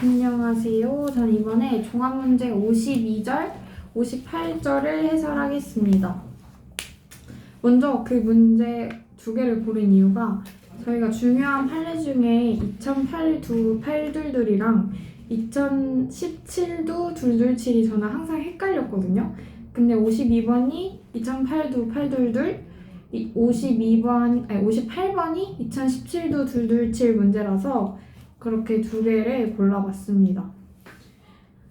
안녕하세요. 전 이번에 종합문제 52절, 58절을 해설하겠습니다. 먼저 그 문제 두 개를 고른 이유가 저희가 중요한 판례 중에 2008두 8둘둘이랑 2017두 둘둘칠이 저는 항상 헷갈렸거든요. 근데 52번이 2008두 8둘둘, 58번이 2017두 둘둘칠 문제라서 그렇게 두 개를 골라봤습니다.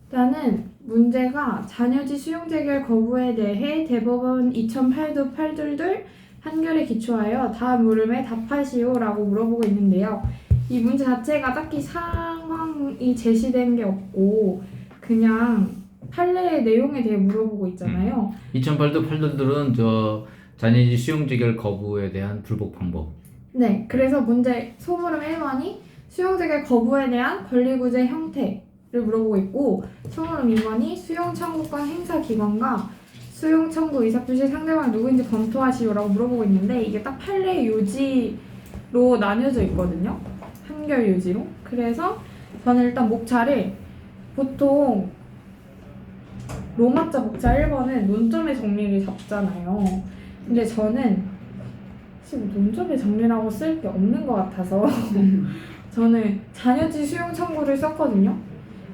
일단은 문제가 자녀지 수용 재결 거부에 대해 대법원 2008도 8둘둘 판결에 기초하여 다음 물음에 답하시오라고 물어보고 있는데요. 이 문제 자체가 딱히 상황이 제시된 게 없고 그냥 판례의 내용에 대해 물어보고 있잖아요. 2008도 8둘둘은 자녀지 수용 재결 거부에 대한 불복 방법. 네, 그래서 문제 소물음 1번이 수용 재결 거부에 대한 권리구제 형태를 물어보고 있고, 소물음 2번이 수용 청구권 행사 기관과 수용 청구 의사표시 상대방이 누구인지 검토하시오라고 물어보고 있는데 이게 딱 판례 요지로 나뉘어져 있거든요. 판결 요지로. 그래서 저는 일단 목차를 보통 로마자 목차 1번은 논점의 정리를 잡잖아요. 근데 저는 지금 논점의 정리라고 쓸 게 없는 것 같아서 저는 자녀지 수용 청구를 썼거든요.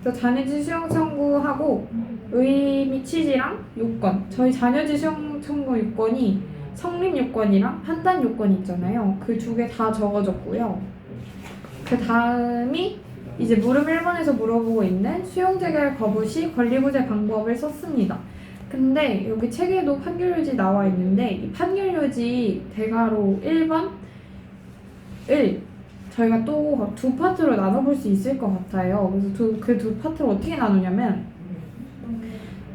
그래서 자녀지 수용 청구하고 의미 취지랑 요건, 저희 자녀지 수용 청구 요건이 성립 요건이랑 판단 요건이 있잖아요. 그 두 개 다 적어줬고요. 그 다음이 이제 물음 1번에서 물어보고 있는 수용 재결 거부 시 권리구제 방법을 썼습니다. 근데 여기 책에도 판결 요지 나와 있는데 이 판결 요지 대가로 1번 1 저희가 또 두 파트로 나눠볼 수 있을 것 같아요. 그래서 그 두 파트를 어떻게 나누냐면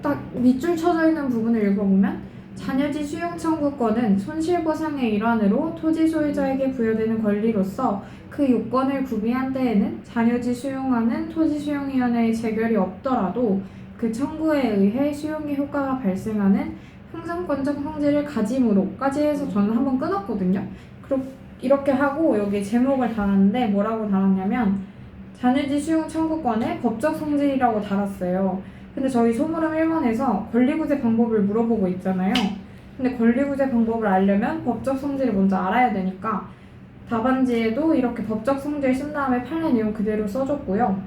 딱 밑줄 쳐져 있는 부분을 읽어보면 자녀지 수용 청구권은 손실보상의 일환으로 토지 소유자에게 부여되는 권리로서 그 요건을 구비한 때에는 자녀지 수용하는 토지수용위원회의 재결이 없더라도 그 청구에 의해 수용의 효과가 발생하는 형상권적 성질을 가짐으로까지 해서 저는 한번 끊었거든요. 이렇게 하고 여기 제목을 달았는데 뭐라고 달았냐면 자녀지 수용 청구권의 법적 성질이라고 달았어요. 근데 저희 소물음 1번에서 권리구제 방법을 물어보고 있잖아요. 근데 권리구제 방법을 알려면 법적 성질을 먼저 알아야 되니까 답안지에도 이렇게 법적 성질 쓴 다음에 판례 내용 그대로 써줬고요.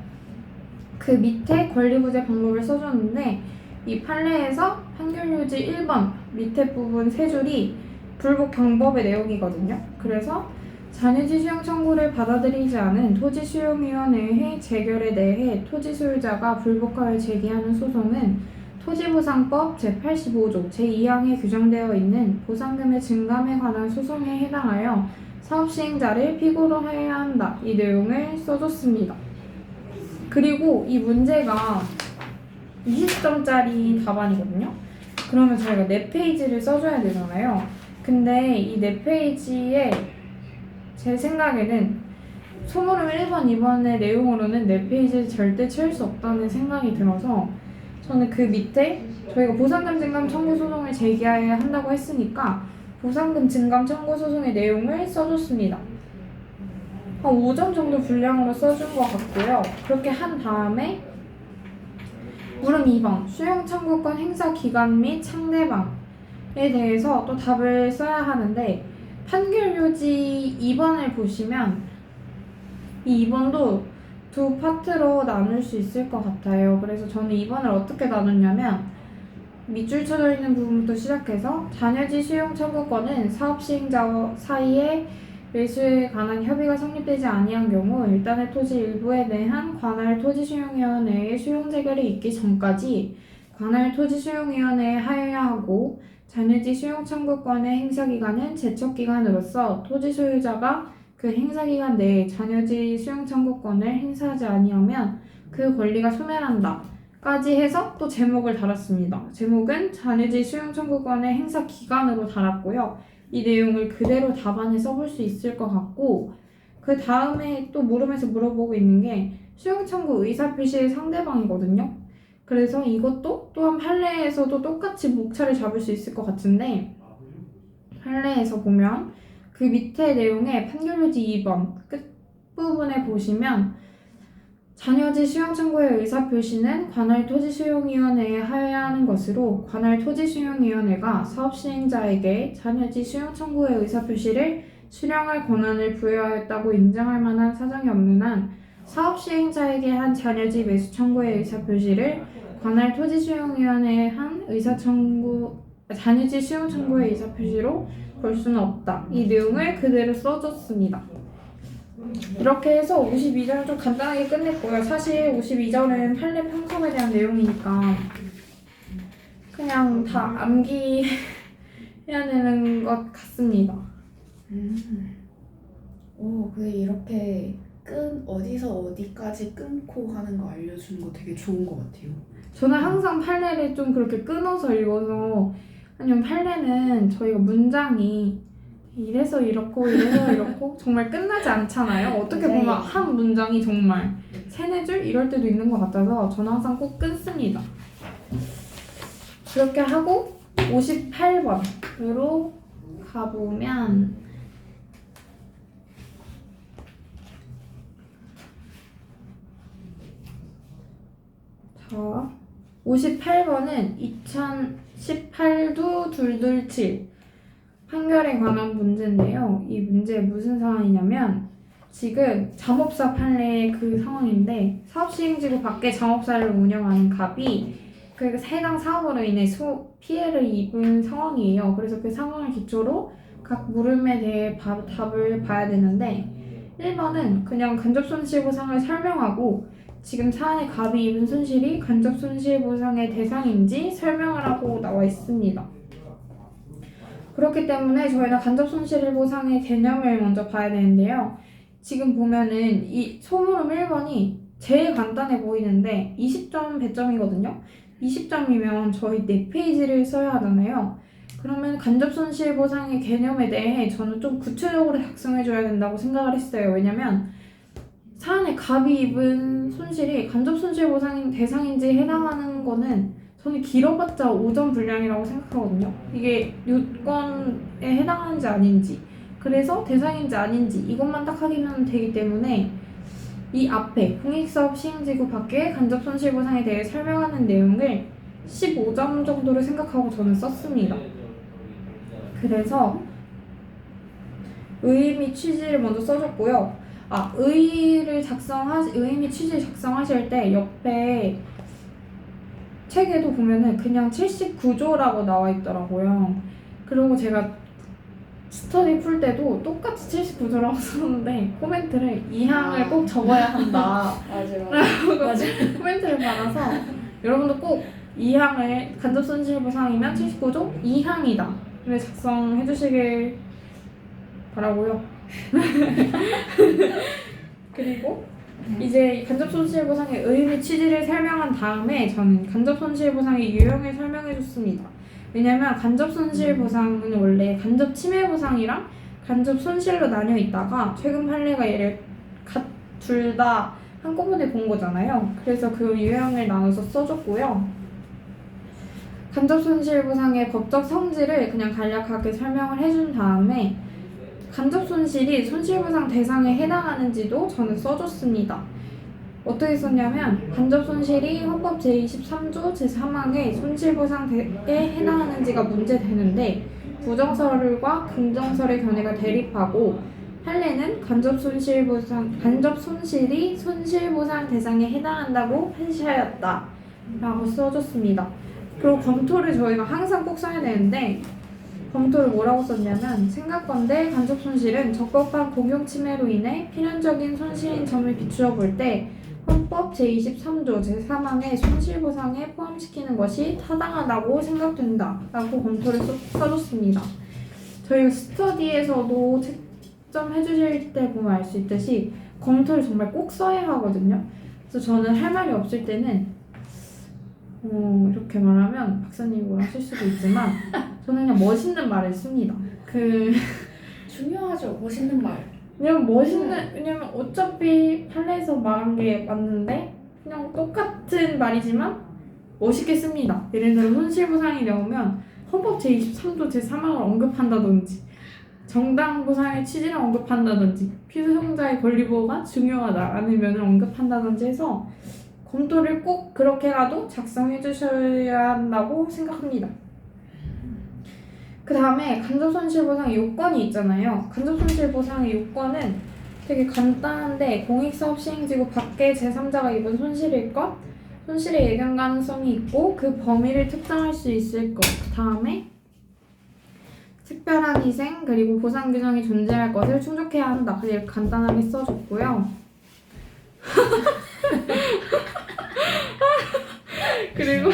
그 밑에 권리구제 방법을 써줬는데 이 판례에서 판결요지 1번 밑에 부분 세 줄이 불복 방법의 내용이거든요. 그래서 자녀지 수용 청구를 받아들이지 않은 토지수용위원회의 재결에 대해 토지 소유자가 불복하여 제기하는 소송은 토지보상법 제85조 제2항에 규정되어 있는 보상금의 증감에 관한 소송에 해당하여 사업시행자를 피고로 해야 한다. 이 내용을 써줬습니다. 그리고 이 문제가 20점짜리 답안이거든요. 그러면 저희가 4페이지를 써줘야 되잖아요. 근데 이 4페이지에 제 생각에는 소물음 1번, 2번의 내용으로는 4페이지를 절대 채울 수 없다는 생각이 들어서 저는 그 밑에 저희가 보상금 증감 청구 소송을 제기해야 한다고 했으니까 보상금 증감 청구 소송의 내용을 써줬습니다. 한 5점 정도 분량으로 써준 것 같고요. 그렇게 한 다음에 물음 2번 수용 청구권 행사 기간 및 상대방에 대해서 또 답을 써야 하는데 판결 요지 2번을 보시면 이 2번도 두 파트로 나눌 수 있을 것 같아요. 그래서 저는 2번을 어떻게 나눴냐면 밑줄 쳐져 있는 부분부터 시작해서 자녀지 수용 청구권은 사업 시행자 사이에 매수에 관한 협의가 성립되지 아니한 경우 일단의 토지 일부에 대한 관할 토지수용위원회의 수용 재결이 있기 전까지 관할 토지수용위원회에 하여야 하고 자녀지 수용 청구권의 행사기간은 제척기간으로서 토지 소유자가 그 행사기간 내에 자녀지 수용 청구권을 행사하지 아니하면 그 권리가 소멸한다. 까지 해서 또 제목을 달았습니다. 제목은 자녀지 수용 청구권의 행사 기간으로 달았고요. 이 내용을 그대로 답안에 써볼 수 있을 것 같고 그 다음에 또 물음에서 물어보고 있는 게 수용 청구 의사표시의 상대방이거든요. 그래서 이것도 또한 판례에서도 똑같이 목차를 잡을 수 있을 것 같은데 판례에서 보면 그 밑에 내용에 판결요지 2번 끝부분에 보시면 잔여지 수용 청구의 의사표시는 관할 토지수용위원회에 하여야 하는 것으로 관할 토지수용위원회가 사업 시행자에게 잔여지 수용 청구의 의사표시를 수령할 권한을 부여하였다고 인정할 만한 사정이 없는 한 사업 시행자에게 한 잔여지 매수 청구의 의사표시를 관할 토지수용위원회에 한 잔여지 수용 청구의 의사표시로 볼 수는 없다. 이 내용을 그대로 써줬습니다. 이렇게 해서 52절은 좀 간단하게 끝냈고요. 사실 52절은 판례 편성에 대한 내용이니까 그냥 다 암기해야 되는 것 같습니다. 오, 근데 이렇게 어디서 어디까지 끊고 하는 거 알려주는 거 되게 좋은 것 같아요. 저는 항상 판례를 좀 그렇게 끊어서 읽어서 아니면 판례는 저희가 문장이 이래서 이렇고 이래서 이렇고 정말 끝나지 않잖아요. 어떻게 네. 보면 한 문장이 정말 3-4줄 이럴 때도 있는 것 같아서 저는 항상 꼭 끊습니다. 그렇게 하고 58번으로 가보면 자 58번은 2018도 227 판결에 관한 문제인데요. 이 문제 무슨 상황이냐면 지금 잠업사 판례의 그 상황인데 사업시행지구 밖에 잠업사를 운영하는 갑이 그 해당 사업으로 인해 피해를 입은 상황이에요. 그래서 그 상황을 기초로 각 물음에 대해 답을 봐야 되는데 1번은 그냥 간접손실보상을 설명하고 지금 사안에 갑이 입은 손실이 간접손실보상의 대상인지 설명을 하고 나와 있습니다. 그렇기 때문에 저희는 간접손실보상의 개념을 먼저 봐야 되는데요. 지금 보면은 이 소물음 1번이 제일 간단해 보이는데 20점 배점이거든요. 20점이면 저희 4페이지를 써야 하잖아요. 그러면 간접손실보상의 개념에 대해 저는 좀 구체적으로 작성해줘야 된다고 생각을 했어요. 왜냐면 사안에 갑이 입은 손실이 간접손실보상 대상인지 해당하는 거는 저는 길어봤자 5점 분량이라고 생각하거든요. 이게 요건에 해당하는지 아닌지 그래서 대상인지 아닌지 이것만 딱 확인하면 되기 때문에 이 앞에 공익사업 시행지구 밖에 간접손실보상에 대해 설명하는 내용을 15점 정도를 생각하고 저는 썼습니다. 그래서 의의 및 취지를 먼저 써줬고요. 의의 및 취지 작성하실 때 옆에 책에도 보면은 그냥 79조라고 나와 있더라고요. 그리고 제가 스터디 풀 때도 똑같이 79조라고 썼는데 코멘트를 2항을 꼭 적어야 한다. 맞아. 코멘트를 받아서 여러분도 꼭 2항을 간접손실보상이면 79조 2항이다. 그래 작성해 주시길 바라고요. 그리고 이제 간접손실보상의 의의 및 취지를 설명한 다음에 저는 간접손실보상의 유형을 설명해줬습니다. 왜냐면 간접손실보상은 원래 간접침해보상이랑 간접손실로 나뉘어 있다가 최근 판례가 얘를 둘 다 한꺼번에 본 거잖아요. 그래서 그 유형을 나눠서 써줬고요. 간접손실보상의 법적 성질을 그냥 간략하게 설명을 해준 다음에 간접손실이 손실보상 대상에 해당하는지도 저는 써줬습니다. 어떻게 썼냐면 간접손실이 헌법 제23조 제3항의 손실보상에 해당하는지가 문제되는데 부정설과 긍정설의 견해가 대립하고 판례는 간접손실이 손실보상 대상에 해당한다고 판시하였다 라고 써줬습니다. 그리고 검토를 저희가 항상 꼭 써야 되는데 검토를 뭐라고 썼냐면 생각건대 간접손실은 적법한 공용침해로 인해 필연적인 손실인 점을 비추어 볼 때 헌법 제23조 제3항의 손실보상에 포함시키는 것이 타당하다고 생각된다 라고 검토를 써줬습니다. 저희가 스터디에서도 채점해 주실 때 보면 알 수 있듯이 검토를 정말 꼭 써야 하거든요. 그래서 저는 할 말이 없을 때는 이렇게 말하면 박사님이 뭐라 하실 수도 있지만 저는 그냥 멋있는 말을 씁니다. 중요하죠. 멋있는 말. 왜냐면 어차피 판례에서 말한 게 맞는데 그냥 똑같은 말이지만 멋있게 씁니다. 예를 들어 손실보상이 나오면 헌법 제23조 제3항을 언급한다든지 정당 보상의 취지를 언급한다든지 피소송자의 권리보호가 중요하다라는 면을 언급한다든지 해서 검토를 꼭 그렇게라도 작성해 주셔야 한다고 생각합니다. 그 다음에 간접손실보상의 요건이 있잖아요. 간접손실보상의 요건은 되게 간단한데 공익사업 시행지구 밖에 제3자가 입은 손실일 것, 손실의 예견 가능성이 있고 그 범위를 특정할 수 있을 것, 그 다음에 특별한 희생 그리고 보상 규정이 존재할 것을 충족해야 한다. 이렇게 간단하게 써줬고요. 그리고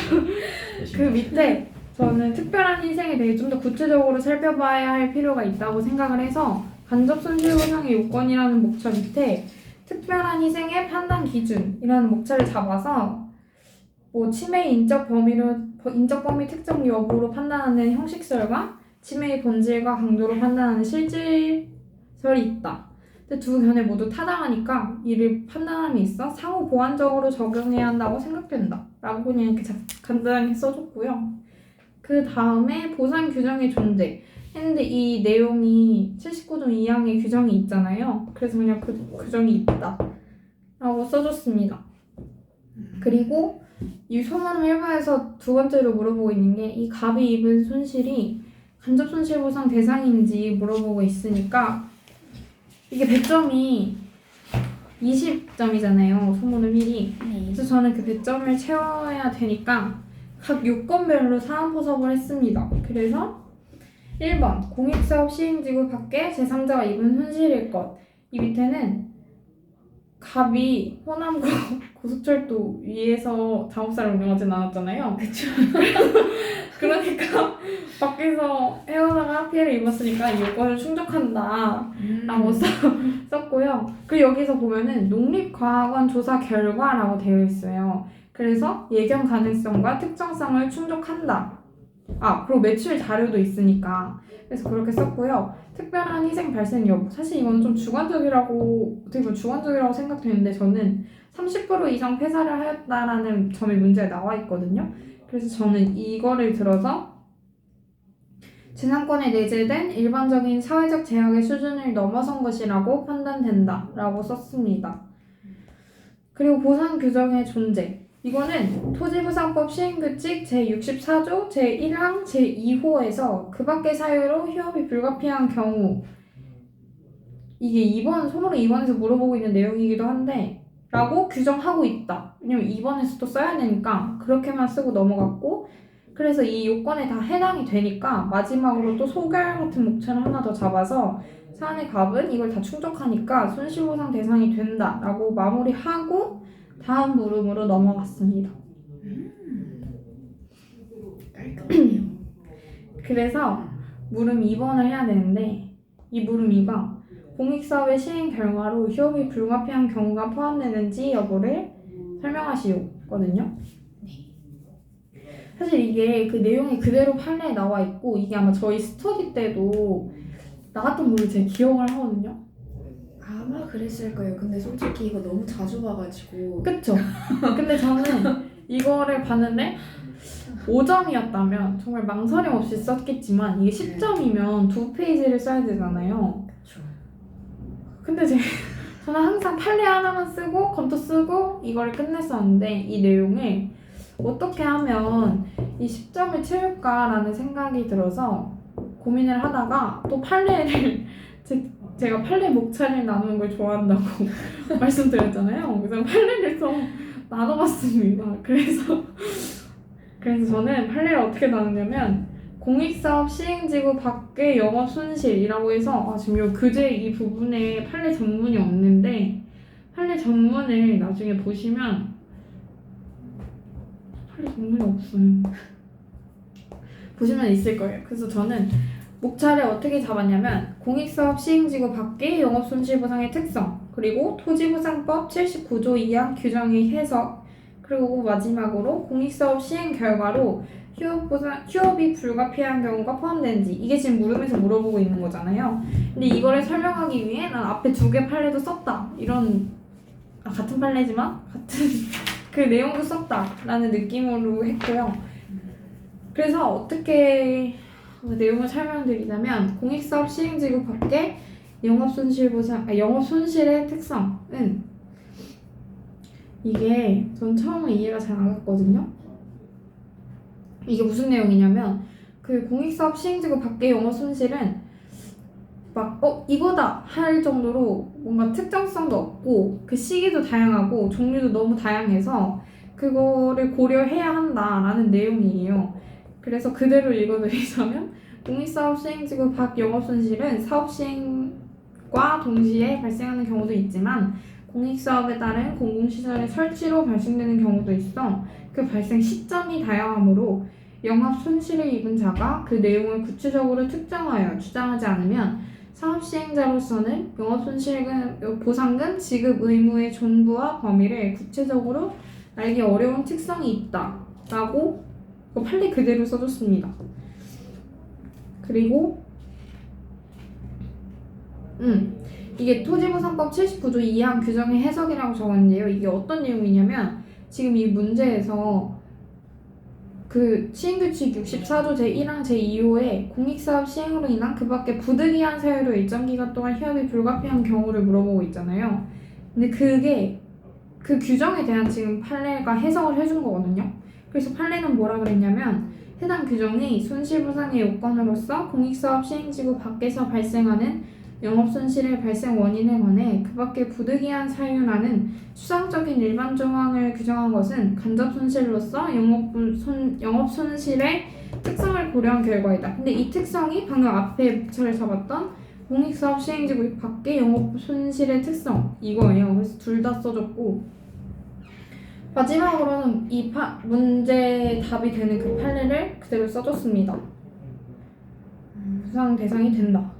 그 밑에 저는 특별한 희생에 대해 좀 더 구체적으로 살펴봐야 할 필요가 있다고 생각을 해서 간접손실보상의 요건이라는 목차 밑에 특별한 희생의 판단 기준이라는 목차를 잡아서 뭐 침해의 인적 범위 특정 여부로 판단하는 형식설과 침해의 본질과 강도로 판단하는 실질설이 있다. 근데 두 견해 모두 타당하니까 이를 판단함에 있어 상호 보완적으로 적용해야 한다고 생각된다. 라고 그냥 이렇게 간단하게 써줬고요. 그 다음에 보상 규정의 존재 했는데 이 내용이 79조 2항에 규정이 있잖아요. 그래서 그냥 그 규정이 있다 라고 써줬습니다. 그리고 이 소문 일부에서 두 번째로 물어보고 있는 게 이 갑이 입은 손실이 간접손실보상 대상인지 물어보고 있으니까 이게 배점이 20점이잖아요. 소문을 미리. 그래서 저는 그 배점을 채워야 되니까 각 요건별로 사안 포섭을 했습니다. 그래서 1번 공익사업 시행지구 밖에 제3자가 입은 손실일 것. 이 밑에는 갑이 호남 고속철도 위에서 작업사를 운영하진 않았잖아요. 그쵸. 그러니까 밖에서 헤어나가 피해를 입었으니까 이 요건을 충족한다 라고 썼고요. 그리고 여기서 보면은 농립과학원 조사 결과라고 되어 있어요. 그래서 예견 가능성과 특정성을 충족한다. 그리고 매출 자료도 있으니까 그래서 그렇게 썼고요. 특별한 희생 발생 여부. 사실 이건 좀 어떻게 보면 주관적이라고 생각되는데 저는 30% 이상 폐사를 하였다라는 점이 문제가 나와 있거든요. 그래서 저는 이거를 들어서 재산권에 내재된 일반적인 사회적 제약의 수준을 넘어선 것이라고 판단된다 라고 썼습니다. 그리고 보상 규정의 존재. 이거는 토지부상법 시행규칙 제64조 제1항 제2호에서 그 밖의 사유로 휴업이 불가피한 경우 이게 소문을 2번에서 물어보고 있는 내용이기도 한데 라고 규정하고 있다. 왜냐면 2번에서 또 써야 되니까 그렇게만 쓰고 넘어갔고 그래서 이 요건에 다 해당이 되니까 마지막으로 또 소결 같은 목차를 하나 더 잡아서 사안의 갑은 이걸 다 충족하니까 손실보상 대상이 된다 라고 마무리하고 다음 물음으로 넘어갔습니다. 깔끔해요. 그래서 물음 2번을 해야 되는데 이 물음 2가 공익사업의 시행 결과로 휴업이 불가피한 경우가 포함되는지 여부를 설명하시오거든요. 사실 이게 그 내용이 그대로 판례에 나와 있고 이게 아마 저희 스터디 때도 나왔던 걸로 제가 기억을 하거든요. 아마 그랬을 거예요. 근데 솔직히 이거 너무 자주 봐가지고. 그쵸? 근데 저는 이거를 봤는데 5점이었다면 정말 망설임 없이 썼겠지만 이게 10점이면 2페이지를 써야 되잖아요. 그쵸. 근데 저는 항상 판례 하나만 쓰고 검토 쓰고 이걸 끝냈었는데 이 내용을 어떻게 하면 이 10점을 채울까라는 생각이 들어서 고민을 하다가 또 판례를 제가 판례 목차를 나누는 걸 좋아한다고 말씀드렸잖아요. 그래서 판례를 좀 나눠봤습니다. 그래서 저는 판례를 어떻게 나누냐면 공익사업 시행지구 밖의 영업손실이라고 해서 지금 요 교재 이 부분에 판례 전문이 없는데 판례 전문을 나중에 보시면 판례 전문이 없어요. 보시면 있을 거예요. 그래서 저는 목차를 어떻게 잡았냐면 공익사업 시행지구 밖의 영업손실보상의 특성 그리고 토지보상법 79조 2항 규정의 해석 그리고 마지막으로 공익사업 시행 결과로 휴업이 불가피한 경우가 포함되는지 이게 지금 물음에서 물어보고 있는 거잖아요. 근데 이거를 설명하기 위해 난 앞에 2개 판례도 썼다 이런 같은 판례지만 같은 그 내용도 썼다 라는 느낌으로 했고요. 그래서 어떻게 내용을 설명드리자면 공익사업 시행지구 밖에 영업손실의 특성은 이게 전 처음에 이해가 잘 안 갔거든요. 이게 무슨 내용이냐면 그 공익사업 시행지구 밖의 영업손실은 막 이거다 할 정도로 뭔가 특정성도 없고 그 시기도 다양하고 종류도 너무 다양해서 그거를 고려해야 한다라는 내용이에요. 그래서 그대로 읽어드리자면 공익사업 시행지구 밖 영업손실은 사업 시행과 동시에 발생하는 경우도 있지만 공익사업에 따른 공공시설의 설치로 발생되는 경우도 있어 그 발생 시점이 다양하므로 영업손실을 입은 자가 그 내용을 구체적으로 특정하여 주장하지 않으면 사업 시행자로서는 영업손실금 보상금 지급 의무의 존부와 범위를 구체적으로 알기 어려운 특성이 있다라고 판례 그대로 써줬습니다. 그리고 이게 토지보상법 79조 2항 규정의 해석이라고 적었는데요. 이게 어떤 내용이냐면 지금 이 문제에서 그 시행규칙 64조 제1항 제2호에 공익사업 시행으로 인한 그 밖에 부득이한 사유로 일정 기간 동안 휴업이 불가피한 경우를 물어보고 있잖아요. 근데 그게 그 규정에 대한 지금 판례가 해석을 해준 거거든요. 그래서 판례는 뭐라 그랬냐면 해당 규정이 손실보상의 요건으로서 공익사업 시행지구 밖에서 발생하는 영업손실의 발생 원인에 관해 그 밖에 부득이한 사유라는 추상적인 일반 조항을 규정한 것은 간접손실로서 영업손실의 특성을 고려한 결과이다. 근데 이 특성이 방금 앞에 목차를 잡았던 공익사업 시행지구 밖의 영업손실의 특성 이거예요. 그래서 둘 다 써줬고 마지막으로는 이 문제 답이 되는 그 판례를 그대로 써줬습니다. 부상 대상이 된다.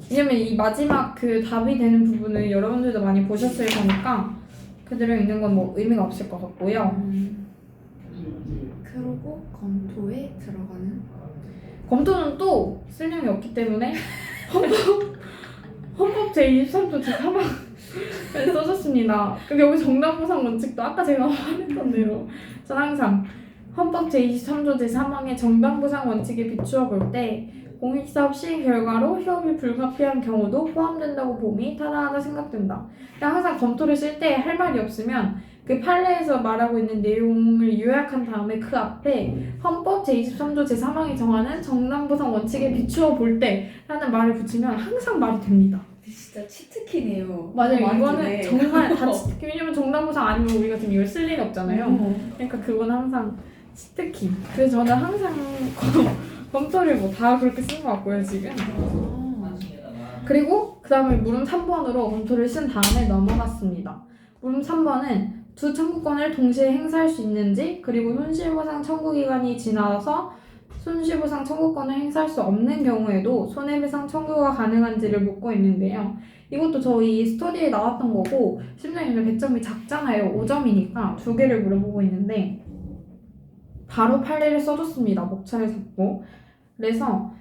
왜냐면 이 마지막 그 답이 되는 부분을 여러분들도 많이 보셨을 거니까 그대로 읽는 건 뭐 의미가 없을 것 같고요. 그리고 검토에 들어가는 검토는 또 쓸 내용이 없기 때문에 헌법 제23조 제3항을 써줬습니다. 근데 여기 정당보상 원칙도 아까 제가 말했던 대로 전 항상 헌법 제23조 제3항의 정당보상 원칙에 비추어 볼 때 공익사업 시행 결과로 휴업이 불가피한 경우도 포함된다고 봄이 타당하다 생각된다. 그러니까 항상 검토를 쓸 때 할 말이 없으면 그 판례에서 말하고 있는 내용을 요약한 다음에 그 앞에 헌법 제23조 제3항이 정하는 정당보상 원칙에 비추어 볼 때 라는 말을 붙이면 항상 말이 됩니다. 진짜 치트키네요. 맞아요. 이거는 정말 다 치트키. 왜냐면 정당보상 아니면 우리가 지금 이걸 쓸 일이 없잖아요. 그러니까 그건 항상 치트키. 그래서 저는 항상 검토를 뭐 다 그렇게 쓴 것 같고요 지금. 그리고 그 다음에 물음 3번으로 검토를 쓴 다음에 넘어갔습니다. 물음 3번은 두 청구권을 동시에 행사할 수 있는지 그리고 손실보상 청구 기간이 지나서 손실보상 청구권을 행사할 수 없는 경우에도 손해배상 청구가 가능한지를 묻고 있는데요. 이것도 저희 스터디에 나왔던 거고 심지어 이제 100점이 작잖아요. 5점이니까 두 개를 물어보고 있는데 바로 판례를 써줬습니다. 목차를 잡고. 그래서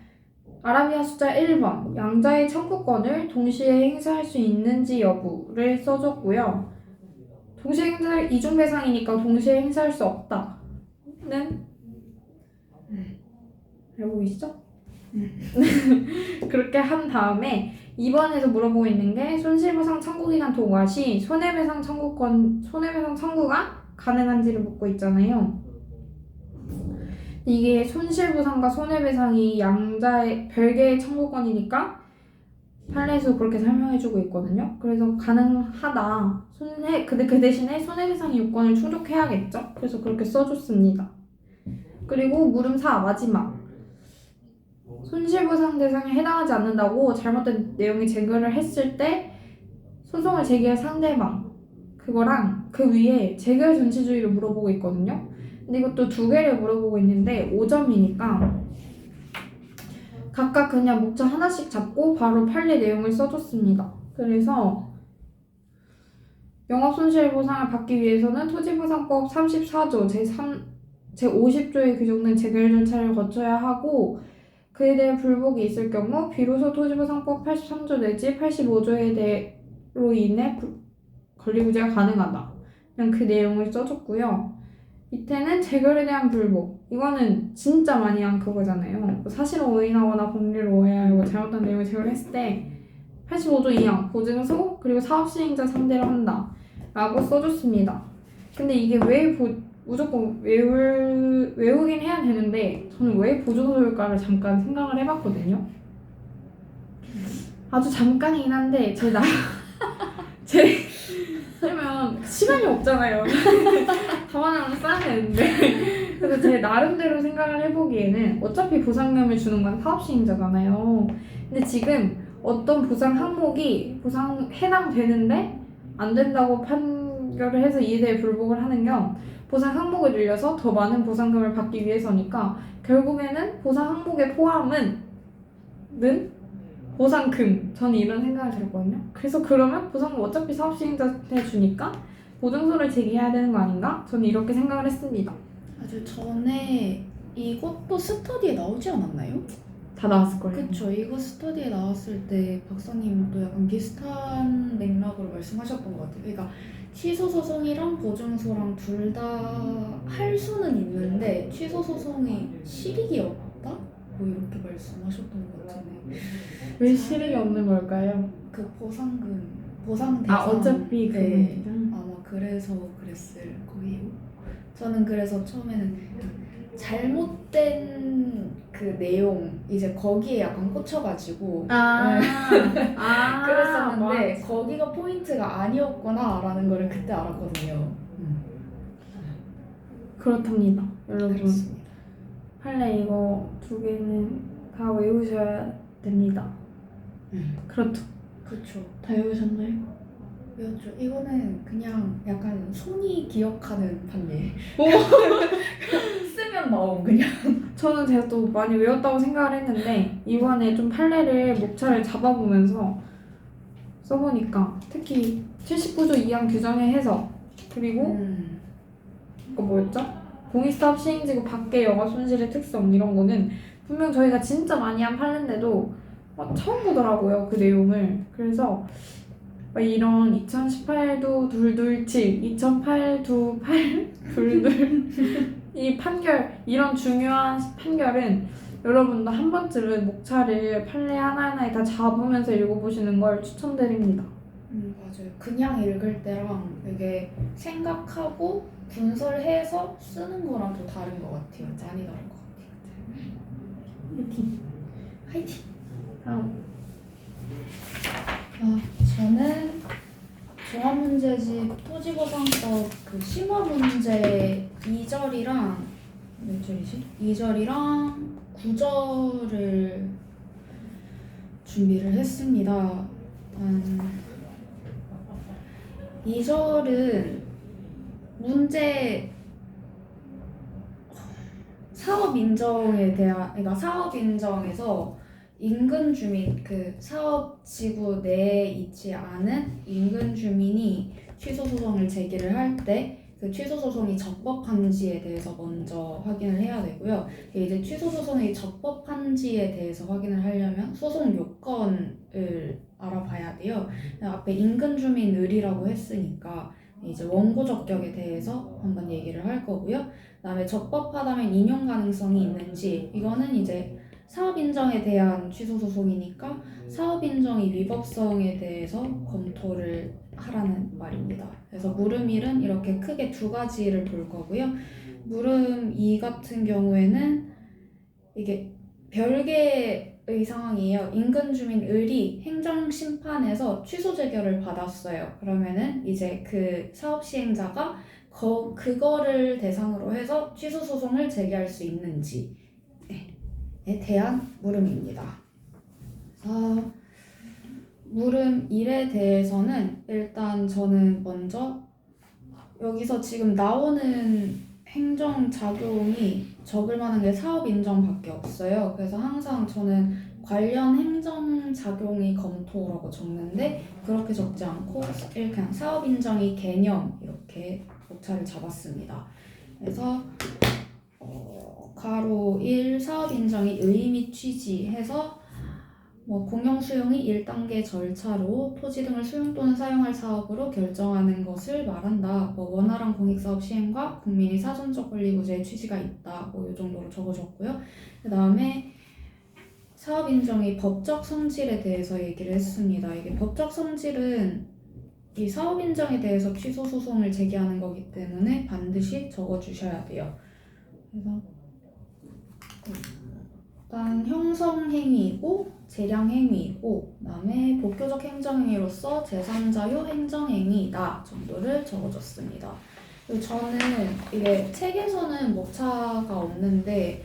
아라비아 숫자 1번 양자의 청구권을 동시에 행사할 수 있는지 여부를 써줬고요. 동시에 행사할 이중배상이니까 동시에 행사할 수 없다는 알고 계시죠? 그렇게 한 다음에 2번에서 물어보고 있는 게 손실보상 청구기간 도과 시 손해배상 청구가 가능한지를 묻고 있잖아요. 이게 손실보상과 손해배상이 양자의 별개의 청구권이니까 판례에서 그렇게 설명해주고 있거든요. 그래서 가능하다. 근데 그 대신에 손해배상 요건을 충족해야겠죠. 그래서 그렇게 써줬습니다. 그리고 물음 4 마지막. 손실보상 대상에 해당하지 않는다고 잘못된 내용이 제기를 했을 때 소송을 제기할 상대방 그거랑 그 위에 재결 전치주의를 물어보고 있거든요. 근데 이것도 두 개를 물어보고 있는데 5점이니까 각각 그냥 목차 하나씩 잡고 바로 판례 내용을 써줬습니다. 그래서 영업손실보상을 받기 위해서는 토지보상법 34조 제50조에 규정된 재결 절차를 거쳐야 하고 그에 대해 불복이 있을 경우 비로소 토지보상법 83조 내지 85조에 대로 인해 권리구제가 가능하다. 그냥 그 내용을 써줬고요. 밑에는 재결에 대한 불복. 이거는 진짜 많이 한 그거잖아요. 뭐 사실을 오인하거나 법리를 오해하고 잘못된 내용을 제공했을 때 85조 2항 보증소 그리고 사업시행자 상대로 한다 라고 써줬습니다. 근데 이게 왜 무조건 외우긴 해야 되는데 저는 왜 보증소일까를 잠깐 생각을 해봤거든요. 아주 잠깐이긴 한데 왜냐면 시간이 없잖아요. 답안을 써야 되는데 그래서 제 나름대로 생각을 해보기에는 어차피 보상금을 주는 건 사업시행자잖아요. 근데 지금 어떤 보상 항목이 해당되는데 안 된다고 판결을 해서 이에 대해 불복을 하는 겸 보상 항목을 늘려서 더 많은 보상금을 받기 위해서니까 결국에는 보상 항목의 포함은 보상금. 저는 이런 생각을 들었거든요. 그래서 그러면 보상금 어차피 사업시행자한테 주니까 보증서를 제기해야 되는 거 아닌가? 저는 이렇게 생각을 했습니다. 아주 전에 이것도 스터디에 나오지 않았나요? 다 나왔을 거예요. 그쵸. 이거 스터디에 나왔을 때 박사님도 약간 비슷한 맥락으로 말씀하셨던 것 같아요. 그러니까 취소 소송이랑 보증소랑 둘 다 할 수는 있는데 취소 소송이 실익이 없다? 뭐 이렇게 말씀하셨던 것 같은데. 왜 실익이 없는 걸까요? 그 보상 대상. 어차피 네. 그거니까. 아마 그래서 그랬을 거예요. 저는 그래서 처음에는 잘못된 그 내용 이제 거기에 약간 꽂혀가지고 그랬었는데 맞아. 거기가 포인트가 아니었구나라는 거를 그때 알았거든요. 그렇답니다. 여러분 그렇습니다. 판례 이거 두 개는 다 외우셔야 됩니다. 그렇죠. 그렇죠. 다 외우셨나요? 외웠죠. 이거는 그냥 약간 손이 기억하는 판례. 쓰면 나옴 그냥. 저는 제가 또 많이 외웠다고 생각을 했는데 이번에 좀 판례를 목차를 잡아보면서 써보니까 특히 79조 2항 규정의 해석 그리고 그거 뭐였죠? 공익사업 시행지구 밖의 여가 손실의 특성 이런 거는 분명 저희가 진짜 많이 한 판례인데도 처음 보더라고요 그 내용을. 그래서 이런 2018도 227, 2008도 222 이 판결 이런 중요한 판결은 여러분도 한 번쯤은 목차를 판례 하나하나에 다 잡으면서 읽어보시는 걸 추천드립니다. 맞아요. 그냥 읽을 때랑 이게 생각하고 분설해서 쓰는 거랑 또 다른 것 같아요. 많이 다른 것 같아요. 화이팅! 화이팅! 다음. 저는 종합문제집 토지보상법 그 심화 문제 2절이랑 몇 절이지? 2절이랑 9절을 준비를 했습니다. 2절은 문제 사업 인정에 대한 그러니까 사업 인정에서 인근 주민, 그 사업 지구 내에 있지 않은 인근 주민이 취소 소송을 제기를 할 때 그 취소 소송이 적법한지에 대해서 먼저 확인을 해야 되고요. 이제 취소 소송이 적법한지에 대해서 확인을 하려면 소송 요건을 알아봐야 돼요. 앞에 인근 주민 을이라고 했으니까 이제 원고 적격에 대해서 한번 얘기를 할 거고요. 그다음에 적법하다면 인용 가능성이 있는지 이거는 이제 사업 인정에 대한 취소 소송이니까 사업 인정이 위법성에 대해서 검토를 하라는 말입니다. 그래서 물음 1은 이렇게 크게 두 가지를 볼 거고요. 물음 2 같은 경우에는 이게 별개의 상황이에요. 인근 주민 을이 행정심판에서 취소 재결을 받았어요. 그러면은 이제 그 사업 시행자가 그거를 대상으로 해서 취소 소송을 제기할 수 있는지 에 대한 물음입니다. 물음 1에 대해서는 일단 저는 먼저 여기서 지금 나오는 행정작용이 적을 만한 게 사업 인정밖에 없어요. 그래서 항상 저는 관련 행정작용이 검토라고 적는데 그렇게 적지 않고 그냥 사업 인정이 개념 이렇게 목차를 잡았습니다. 그래서 가로 1 사업 인정이 의의 및 취지 해서 공영 수용이 1단계 절차로 토지 등을 수용 또는 사용할 사업으로 결정하는 것을 말한다. 원활한 공익사업 시행과 국민의 사전적 권리 구제의 취지가 있다. 이 정도로 적어줬고요. 그 다음에 사업 인정의 법적 성질에 대해서 얘기를 했습니다. 이게 법적 성질은 이 사업 인정에 대해서 취소 소송을 제기하는 거기 때문에 반드시 적어주셔야 돼요. 그래서 일단 형성행위이고 재량행위이고 그다음에 복교적 행정행위로서 제3자요 행정행위이다 정도를 적어줬습니다. 그리고 저는 이게 책에서는 목차가 없는데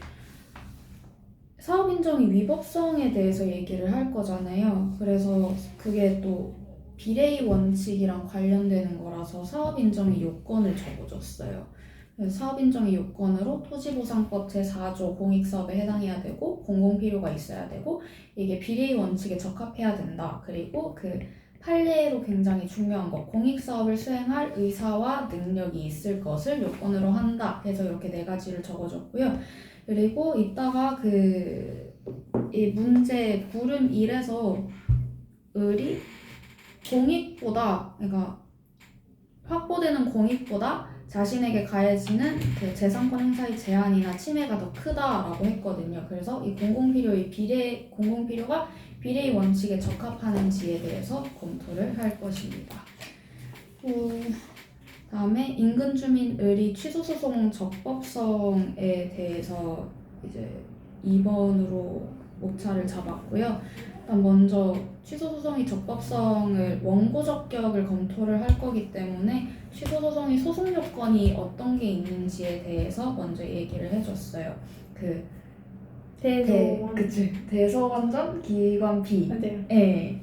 사업인정이 위법성에 대해서 얘기를 할 거잖아요. 그래서 그게 또 비례의 원칙이랑 관련되는 거라서 사업인정의 요건을 적어줬어요. 그래서 사업인정의 요건으로 토지보상법 제4조 공익사업에 해당해야 되고 공공필요가 있어야 되고 이게 비례의 원칙에 적합해야 된다. 그리고 그 판례로 굉장히 중요한 거 공익사업을 수행할 의사와 능력이 있을 것을 요건으로 한다. 해서 이렇게 4가지를 적어줬고요. 그리고 이따가 이 문제 부름 1에서 을이 공익보다 그러니까 확보되는 공익보다 자신에게 가해지는 그 재산권 행사의 제한이나 침해가 더 크다라고 했거든요. 그래서 이 공공필요가 비례의 원칙에 적합하는지에 대해서 검토를 할 것입니다. 다음에 인근 주민 을이 취소 소송 적법성에 대해서 이제 2번으로 목차를 잡았고요. 일단 먼저 취소 소송의 적법성을 원고 적격을 검토를 할 거기 때문에 취소 소송의 소송 요건이 어떤 게 있는지에 대해서 먼저 얘기를 해줬어요. 대서관전 기관 B. 맞아요. 네.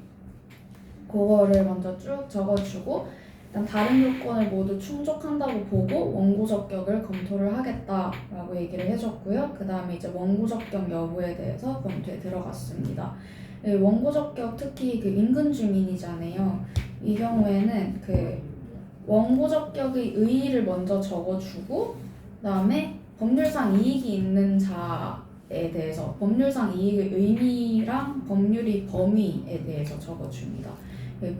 그거를 먼저 쭉 적어주고 일단 다른 요건을 모두 충족한다고 보고 원고 적격을 검토를 하겠다라고 얘기를 해줬고요. 그 다음에 이제 원고 적격 여부에 대해서 검토에 들어갔습니다. 원고 적격 특히 인근 주민이잖아요. 이 경우에는 원고 적격의 의의를 먼저 적어주고 그다음에 법률상 이익이 있는 자에 대해서 법률상 이익의 의미랑 법률의 범위에 대해서 적어줍니다.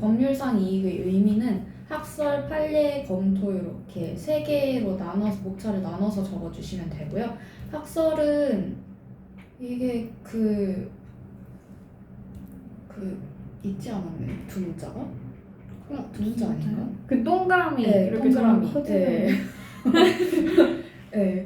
법률상 이익의 의미는 학설, 판례, 검토 이렇게 3개로 나눠서 목차를 나눠서 적어주시면 되고요. 학설은 이게 있지 않았나요? 두 문자가? 두 문자 아닌가? 동그라미 네, 이렇게 동그라미. 커지는 네,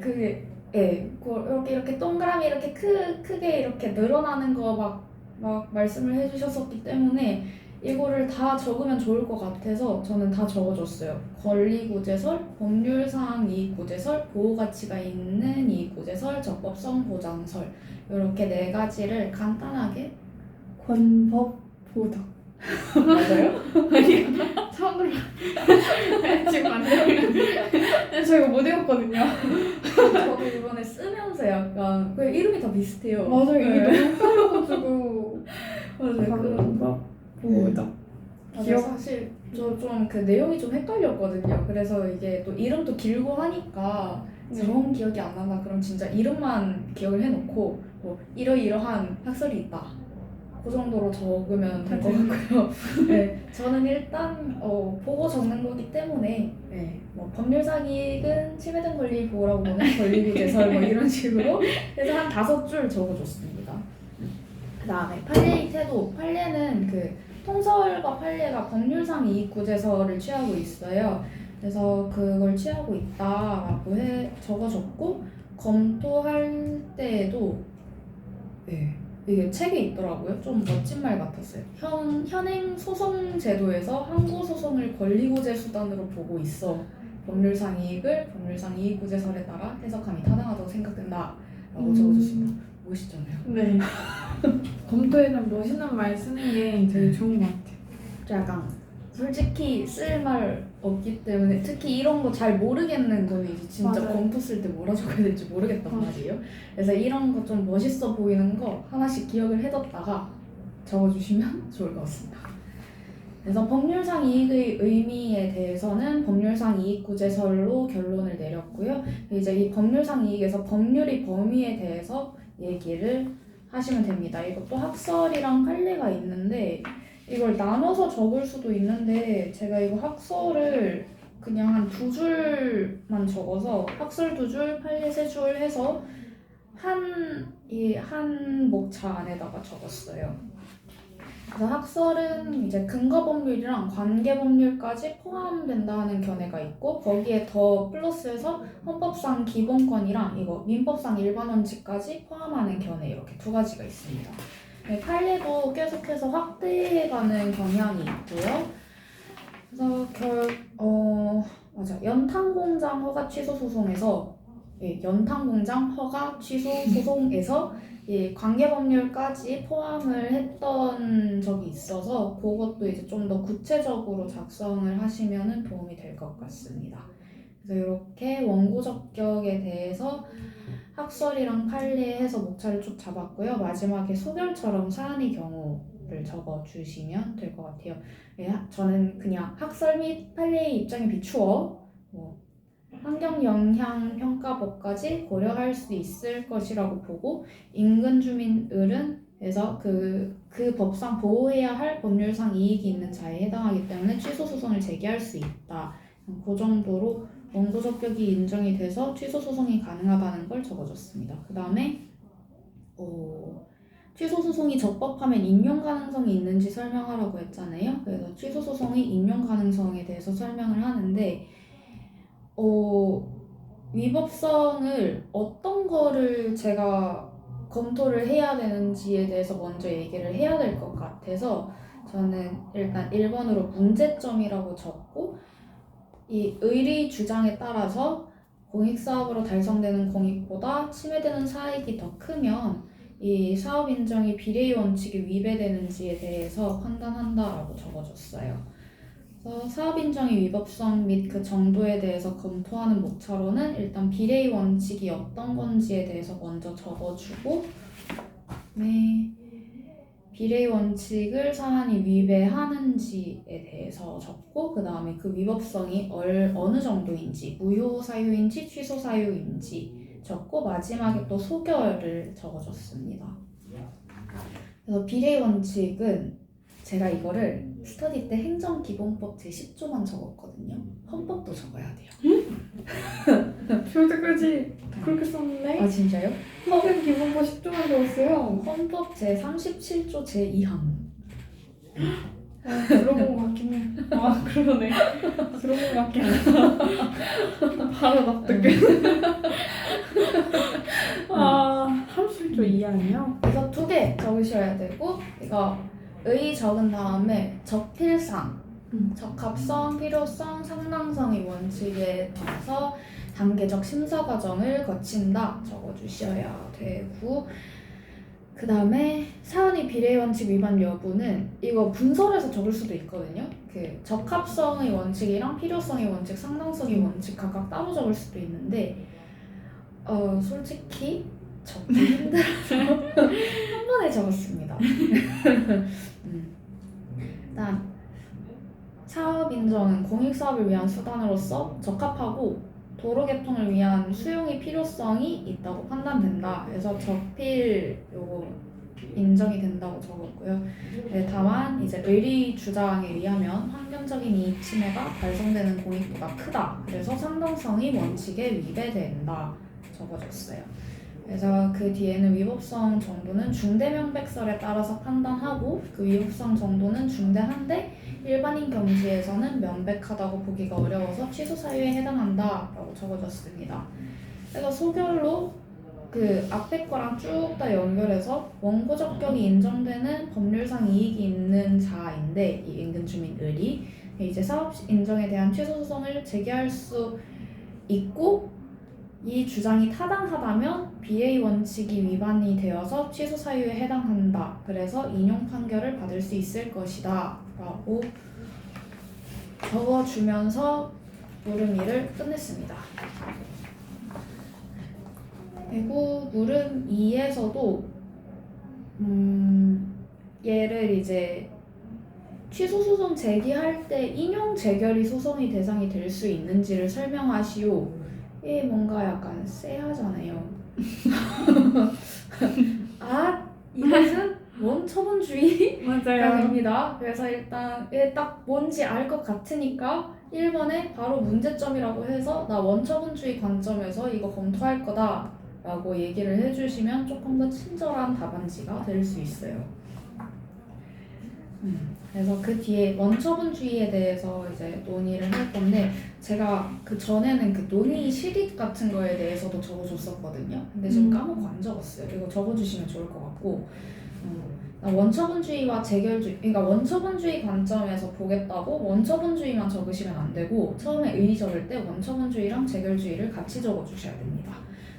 이렇게 동그라미 이렇게 크게 이렇게 늘어나는 거 막 말씀을 해주셨었기 때문에 이거를 다 적으면 좋을 것 같아서 저는 다 적어줬어요. 권리구제설, 법률상 이익구제설, 보호가치가 있는 이익구제설, 적법성 보장설 이렇게 4가지를 간단하게 권법보적. 맞아요? 아니요. 처음 들어. 지금 안 들려요. 저 이거 못 읽었거든요. 저도 이번에 쓰면서 약간 이름이 다 비슷해요. 맞아요. 이게 네. 너무 헷갈려가지고. 맞아요. 권법보적. 기억 사실 저 좀 내용이 좀 헷갈렸거든요. 그래서 이게 또 이름도 길고 하니까 정 기억이 안 나나 그럼 진짜 이름만 기억을 해놓고 이러이러한 학설이 있다. 그 정도로 적으면 될 것 같고요. 네, 저는 일단 보고 적는 거기 때문에 법률상 이익은 침해된 권리 보호라고 보는 권리구제설 이런 식으로 해서 한 5줄 적어줬습니다. 그 다음에 판례의 태도. 판례는 통설과 판례가 법률상 이익구제설을 취하고 있어요. 그래서 그걸 취하고 있다라고 적어줬고 검토할 때에도 이게 책에 있더라고요. 좀 멋진 말 같았어요. 현행 소송 제도에서 항고 소송을 권리구제 수단으로 보고 있어. 법률상 이익을 법률상 이익구제설에 따라 해석함이 타당하다고 생각된다라고 적어줬습니다. 멋있잖아요. 네. 검토에는 멋있는 말 쓰는 게 되게 좋은 것 같아요. 약간 솔직히 쓸 말 없기 때문에 특히 이런 거 잘 모르겠는 거는 이제 진짜 맞아요. 검토 쓸 때 뭐라 적어야 될지 모르겠단 맞아요. 말이에요. 그래서 이런 거 좀 멋있어 보이는 거 하나씩 기억을 해뒀다가 적어주시면 좋을 것 같습니다. 그래서 법률상 이익의 의미에 대해서는 법률상 이익구제설로 결론을 내렸고요. 이제 이 법률상 이익에서 법률의 범위에 대해서 얘기를 하시면 됩니다. 이것도 학설이랑 판례가 있는데 이걸 나눠서 적을 수도 있는데 제가 이거 학설을 그냥 한 2줄만 적어서 학설 2줄, 판례 3줄 해서 한 목차 안에다가 적었어요. 그래서 학설은 이제 근거 법률이랑 관계 법률까지 포함된다는 견해가 있고 거기에 더 플러스해서 헌법상 기본권이랑 이거 민법상 일반 원칙까지 포함하는 견해 이렇게 2가지가 있습니다. 네, 판례도 계속해서 확대해가는 경향이 있고요. 그래서 연탄공장 허가 취소 소송에서 연탄공장 허가 취소 소송에서 관계법률까지 포함을 했던 적이 있어서 그것도 이제 좀 더 구체적으로 작성을 하시면 도움이 될 것 같습니다. 그래서 이렇게 원고 적격에 대해서 학설이랑 판례해서 목차를 쭉 잡았고요. 마지막에 소결처럼 사안의 경우를 적어주시면 될 것 같아요. 저는 그냥 학설 및 판례의 입장에 비추어 환경영향평가법까지 고려할 수 있을 것이라고 보고 인근 주민을은 그래서 그 법상 보호해야 할 법률상 이익이 있는 자에 해당하기 때문에 취소 소송을 제기할 수 있다. 그 정도로 원고 적격이 인정이 돼서 취소 소송이 가능하다는 걸 적어줬습니다. 그 다음에 취소 소송이 적법하면 인용 가능성이 있는지 설명하라고 했잖아요. 그래서 취소 소송의 인용 가능성에 대해서 설명을 하는데 위법성을 어떤 거를 제가 검토를 해야 되는지에 대해서 먼저 얘기를 해야 될 것 같아서 저는 일단 1번으로 문제점이라고 적고 이 의리 주장에 따라서 공익사업으로 달성되는 공익보다 침해되는 사익이 더 크면 이 사업 인정이 비례의 원칙에 위배되는지에 대해서 판단한다라고 적어줬어요. 그래서 사업 인정의 위법성 및 그 정도에 대해서 검토하는 목차로는 일단 비례의 원칙이 어떤 건지에 대해서 먼저 적어주고 비례의 원칙을 사안이 위배하는지에 대해서 적고 그 다음에 그 위법성이 어느 정도인지 무효 사유인지 취소 사유인지 적고 마지막에 또 소결을 적어줬습니다. 그래서 비례의 원칙은 제가 이거를 스터디 때 행정기본법 제10조만 적었거든요. 헌법도 적어야 돼요. 저 때까지 그렇게 썼는데? 아 진짜요? 행정기본법 10조만 적었어요. 헌법 제37조 제2항. 들어본 것 같긴 해. 아 그러네. 들어본 것 같긴 해. 바로 납득해. 37조 이하네요. 그래서 2개 적으셔야 되고 이거 의 적은 다음에 적필상, 적합성, 필요성, 상당성의 원칙에 따라서 단계적 심사 과정을 거친다 적어주셔야 되고 그 다음에 사안의 비례 원칙 위반 여부는 이거 문서에서 적을 수도 있거든요. 그 적합성의 원칙이랑 필요성의 원칙, 상당성의 원칙 각각 따로 적을 수도 있는데 솔직히 적기 힘들어서 한 번에 적었습니다. 일단 사업 인정은 공익사업을 위한 수단으로서 적합하고 도로개통을 위한 수용의 필요성이 있다고 판단된다. 그래서 적필 요거 인정이 된다고 적었고요. 네, 다만 이제 의리 주장에 의하면 환경적인 이익 침해가 발생되는 공익보다 크다. 그래서 상당성이 원칙에 위배된다 적어줬어요. 그래서 그 뒤에는 위법성 정도는 중대명백설에 따라서 판단하고 그 위법성 정도는 중대한데 일반인 경지에서는 명백하다고 보기가 어려워서 취소 사유에 해당한다 라고 적어졌습니다. 그래서 소결로 그 앞에 거랑 쭉 다 연결해서 원고 적격이 인정되는 법률상 이익이 있는 자인데 이 인근 주민 을이 이제 사업 인정에 대한 취소 소송을 제기할 수 있고 이 주장이 타당하다면 비례의 원칙이 위반이 되어서 취소 사유에 해당한다. 그래서 인용 판결을 받을 수 있을 것이다 라고 적어주면서 물음 2를 끝냈습니다. 그리고 물음 2에서도 얘를 이제 취소 소송 제기할 때 인용 재결의 소송의 대상이 될 수 있는지를 설명하시오. 이게 뭔가 약간 쎄하잖아요. 이것은 원처분주의가 맞아요. 됩니다. 그래서 일단 이게 딱 뭔지 알 것 같으니까 1번에 바로 문제점이라고 해서 나 원처분주의 관점에서 이거 검토할 거다 라고 얘기를 해주시면 조금 더 친절한 답안지가 될 수 있어요. 그래서 그 뒤에 원처분주의에 대해서 이제 논의를 할 건데 제가 그 전에는 그 논의 시립 같은 거에 대해서도 적어줬었거든요. 근데 지금 까먹고 안 적었어요. 이거 적어주시면 좋을 것 같고 원처분주의와 재결주의, 그러니까 원처분주의 관점에서 보겠다고 원처분주의만 적으시면 안 되고 처음에 의의 적을 때 원처분주의랑 재결주의를 같이 적어주셔야 됩니다.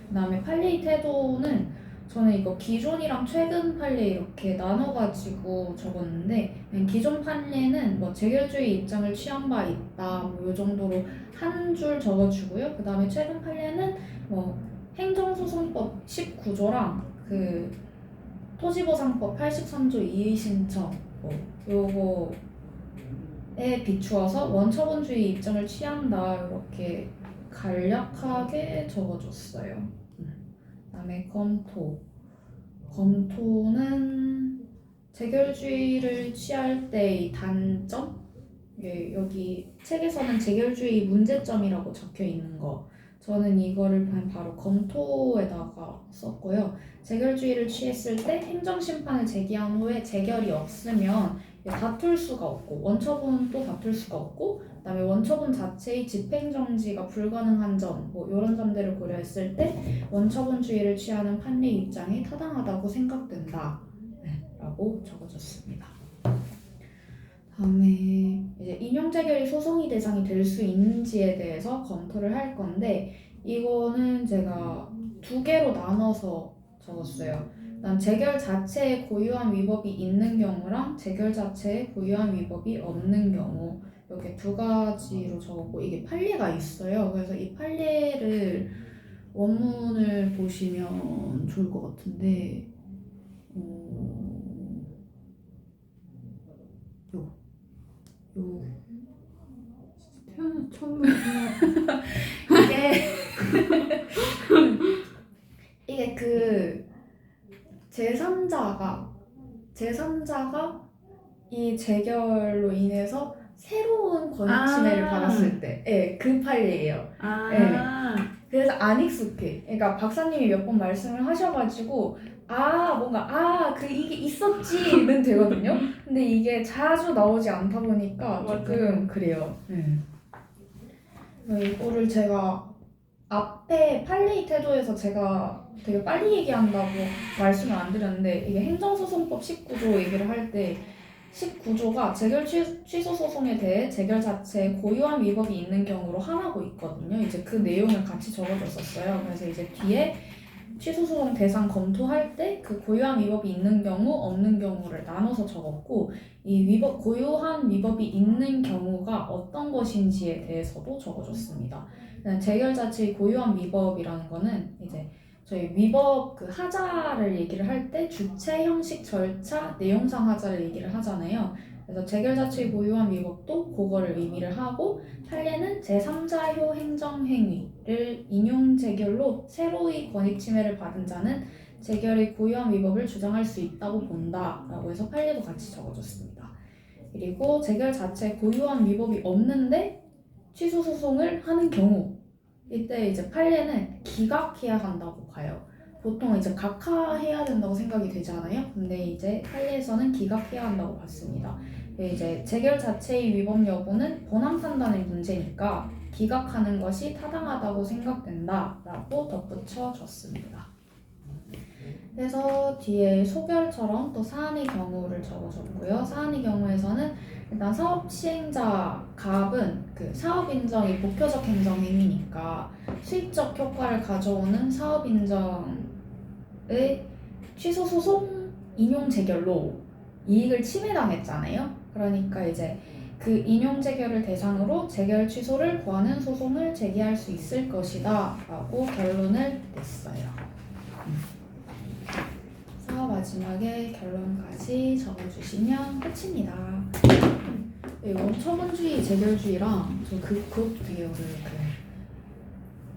그 다음에 판례의 태도는 저는 이거 기존이랑 최근 판례 이렇게 나눠가지고 적었는데 기존 판례는 뭐 재결주의 입장을 취한 바 있다 뭐 이 정도로 한 줄 적어주고요. 그 다음에 최근 판례는 뭐 행정소송법 19조랑 그 토지보상법 83조 이의신청 뭐 요거에 비추어서 원처분주의 입장을 취한다 이렇게 간략하게 적어줬어요. 그다음에 검토는 재결주의를 취할 때의 단점 여기 책에서는 재결주의 문제점이라고 적혀 있는 거 저는 이거를 바로 검토에다가 썼고요. 재결주의를 취했을 때 행정심판을 제기한 후에 재결이 없으면 다툴 수가 없고 원처분도 다툴 수가 없고 그다음에 원처분 자체의 집행정지가 불가능한 점 뭐 이런 점들을 고려했을 때 원처분주의를 취하는 판례 입장이 타당하다고 생각된다 라고 적어줬습니다. 다음에 이제 인용재결이 소송의 대상이 될 수 있는지에 대해서 검토를 할 건데 이거는 제가 두 개로 나눠서 적었어요. 일단 재결 자체에 고유한 위법이 있는 경우랑 재결 자체에 고유한 위법이 없는 경우 이렇게 두 가지로 적었고 이게 판례가 있어요. 그래서 이 판례를 원문을 보시면 좋을 것 같은데 태어나 처음 보는 이게 그 제3자가 이 재결로 인해서 새로운 권익 침해를 받았을 때, 그 판례예요. 그래서 안 익숙해. 그러니까 박사님이 몇 번 말씀을 하셔가지고 이게 있었지는 되거든요. 근데 이게 자주 나오지 않다 보니까 조금 그래요. 이거를 제가 앞에 판례의 태도에서 제가 되게 빨리 얘기한다고 말씀을 안 드렸는데 이게 행정소송법 19조 얘기를 할 때 19조가 재결 취소 소송에 대해 재결 자체에 고유한 위법이 있는 경우로 하라고 있거든요. 이제 그 내용을 같이 적어줬었어요. 그래서 이제 뒤에 취소 소송 대상 검토할 때 그 고유한 위법이 있는 경우 없는 경우를 나눠서 적었고 이 고유한 위법이 있는 경우가 어떤 것인지에 대해서도 적어줬습니다. 재결 자체의 고유한 위법이라는 거는 이제 저희 위법 그 하자를 얘기를 할 때 주체, 형식, 절차, 내용상 하자를 얘기를 하잖아요. 그래서 재결 자체의 고유한 위법도 그거를 의미를 하고 판례는 제3자효 행정행위를 인용 재결로 새로이 권익 침해를 받은 자는 재결의 고유한 위법을 주장할 수 있다고 본다라고 해서 판례도 같이 적어줬습니다. 그리고 재결 자체에 고유한 위법이 없는데 취소 소송을 하는 경우 이때 이제 판례는 기각해야 한다고 봐요. 보통 이제 각하해야 된다고 생각이 되잖아요. 근데 이제 판례에서는 기각해야 한다고 봤습니다. 이제 재결 자체의 위법 여부는 본안 판단의 문제니까 기각하는 것이 타당하다고 생각된다라고 덧붙여 줬습니다. 그래서 뒤에 소결처럼 또 사안의 경우를 적어줬고요. 사안의 경우에서는 일단 사업 시행자 갑은 그 사업 인정이 목표적 행정 행위니까 수익적 효과를 가져오는 사업 인정의 취소 소송 인용 재결로 이익을 침해당했잖아요. 그러니까 이제 그 인용 재결을 대상으로 재결 취소를 구하는 소송을 제기할 수 있을 것이다 라고 결론을 냈어요. 그래서 마지막에 결론까지 적어주시면 끝입니다. 원처분주의, 재결주의랑 저 그것도 되게 어려워요.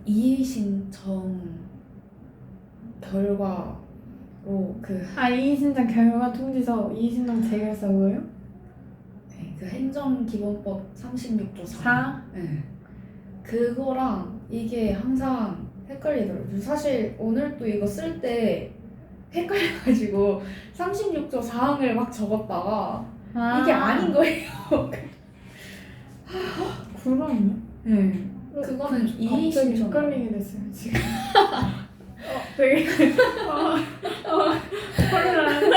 이의신청 결과 이의신청 결과 통지서 이의신청 재결서고요? 네, 그 행정기본법 36조 4. 4? 네. 그거랑 이게 항상 헷갈리더라고요. 사실 오늘 또 이거 쓸 때 헷갈려가지고 36조 4항을 막 적었다가 이게 아닌 거예요. 그럼요? 네. 그거는 갑자기 이의신청. 헷갈리게 됐어요 지금. 되게 혼란해.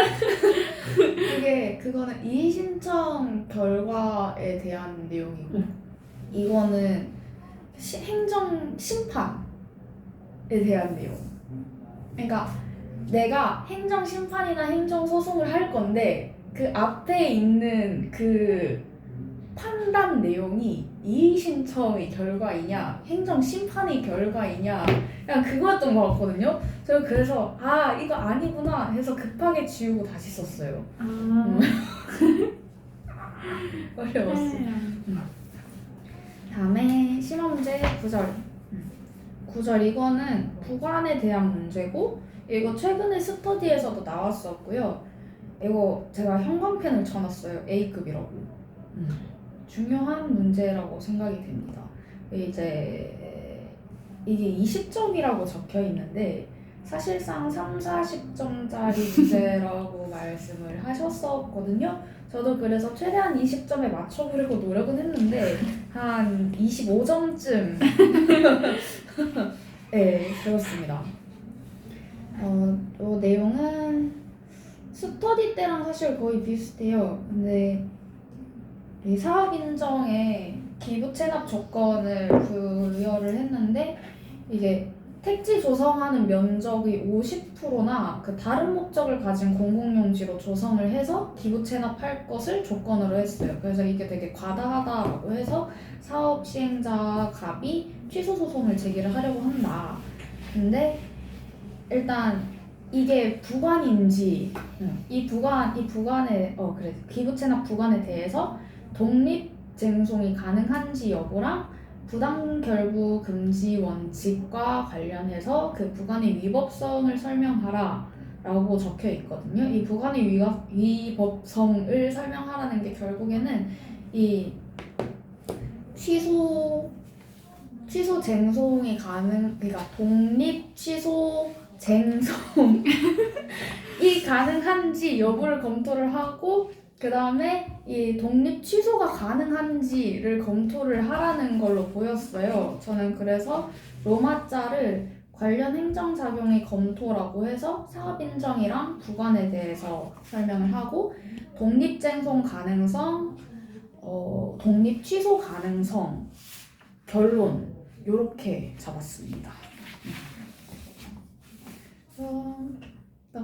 그거는 이의신청 결과에 대한 내용이고 이거는 행정 심판에 대한 내용. 그러니까 내가 행정 심판이나 행정 소송을 할 건데 그 앞에 있는 그 판단 내용이 이의신청의 결과이냐 행정 심판의 결과이냐 그냥 그거였던 것 같거든요. 제가 그래서 이거 아니구나 해서 급하게 지우고 다시 썼어요. 어려웠어. 다음에 심화 문제 9절. 9절 이거는 부관에 대한 문제고 이거 최근에 스터디에서도 나왔었고요. 이거 제가 형광펜을 쳐놨어요. A급이라고. 중요한 문제라고 생각이 됩니다. 이제 이게 20점이라고 적혀 있는데 사실상 3, 40점짜리 문제라고 말씀을 하셨었거든요. 저도 그래서 최대한 20점에 맞춰보려고 노력은 했는데 한 25점쯤 네, 그렇습니다. 이 내용은 스터디 때랑 사실 거의 비슷해요. 근데 이 사업 인정에 기부 체납 조건을 부여를 했는데 이게 택지 조성하는 면적의 50%나 그 다른 목적을 가진 공공용지로 조성을 해서 기부 체납할 것을 조건으로 했어요. 그래서 이게 되게 과다하다라고 해서 사업 시행자 갑이 취소 소송을 제기를 하려고 한다. 근데 일단 이게 부관인지 기부 체납 부관에 대해서 독립 쟁송이 가능한지 여부랑 부당 결부 금지 원칙과 관련해서 그 부관의 위법성을 설명하라 라고 적혀 있거든요. 이 부관의 위법성을 설명하라는 게 결국에는 이 취소 쟁송이 그러니까 독립 취소 쟁송이 가능한지 여부를 검토를 하고 그 다음에 이 독립 취소가 가능한지를 검토를 하라는 걸로 보였어요. 저는 그래서 로마자를 관련 행정작용의 검토라고 해서 사업인정이랑 부관에 대해서 설명을 하고 독립쟁송 가능성, 독립 취소 가능성, 결론 이렇게 잡았습니다.